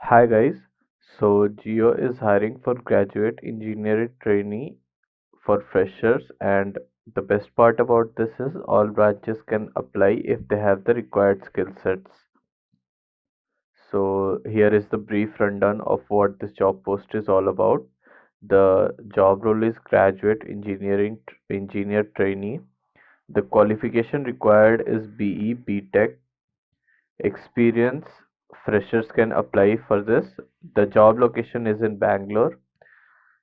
Hi guys, so Geo is hiring for graduate engineering trainee for freshers, and the best part about this is all branches can apply if they have the required skill sets. So here is the brief rundown of what this job post is all about. The job role is graduate engineer trainee. The qualification required is BE, BTech experience. Freshers can apply for this. The job location is in Bangalore.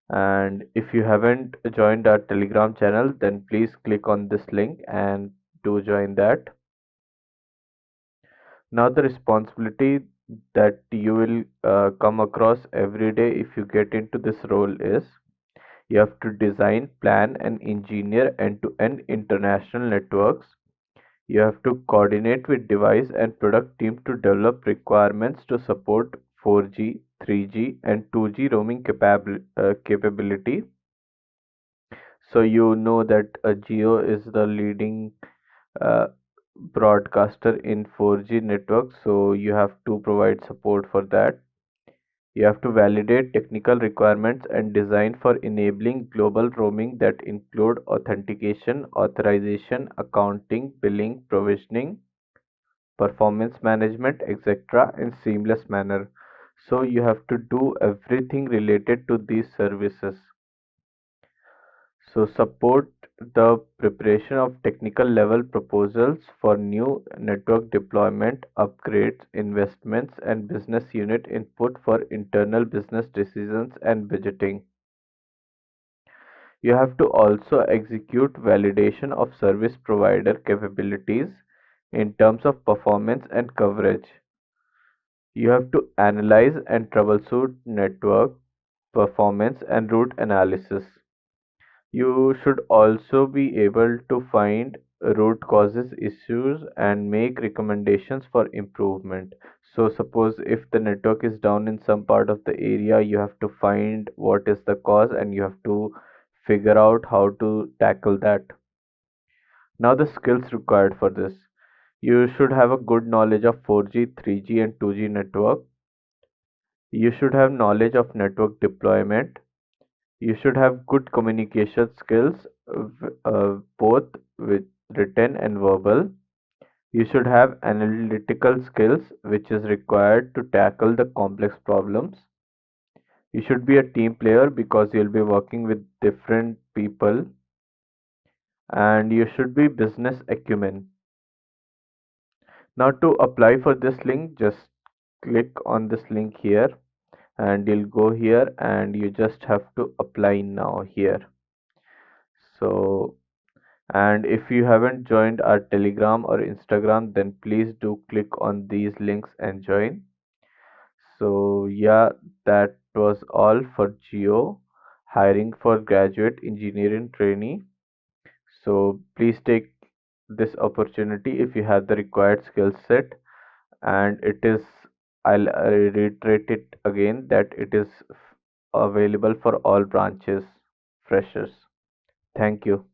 And if you haven't joined our Telegram channel, then please click on this link and do join that. Now, the responsibility that you will come across every day if you get into this role is you have to design, plan, and engineer end to end international networks. You have to coordinate with device and product team to develop requirements to support 4G, 3G, and 2G roaming capability. So you know that Jio is the leading uh, broadcaster in 4G network, so you have to provide support for that. You have to validate technical requirements and design for enabling global roaming that include authentication, authorization, accounting, billing, provisioning, performance management, etc. in seamless manner. So you have to do everything related to these services. So support the preparation of technical level proposals for new network deployment, upgrades, investments, and business unit input for internal business decisions and budgeting. You have to also execute validation of service provider capabilities in terms of performance and coverage. You have to analyze and troubleshoot network performance and root analysis. You should also be able to find root causes issues and make recommendations for improvement. So suppose if the network is down in some part of the area, you have to find what is the cause and you have to figure out how to tackle that. Now the skills required for this. You should have a good knowledge of 4G, 3G and 2G network. You should have knowledge of network deployment. You should have good communication skills, both with written and verbal. You should have analytical skills, which is required to tackle the complex problems. You should be a team player because you'll be working with different people, and you should be business acumen. Now, to apply for this link, just click on this link here, and you'll go here, and you just have to apply now here. So and if you haven't joined our Telegram or Instagram, then please do click on these links and join. So, yeah, that was all for Geo hiring for graduate engineering trainee. So, please take this opportunity if you have the required skill set. And it is, I'll reiterate it again that it is available for all branches, freshers. Thank you.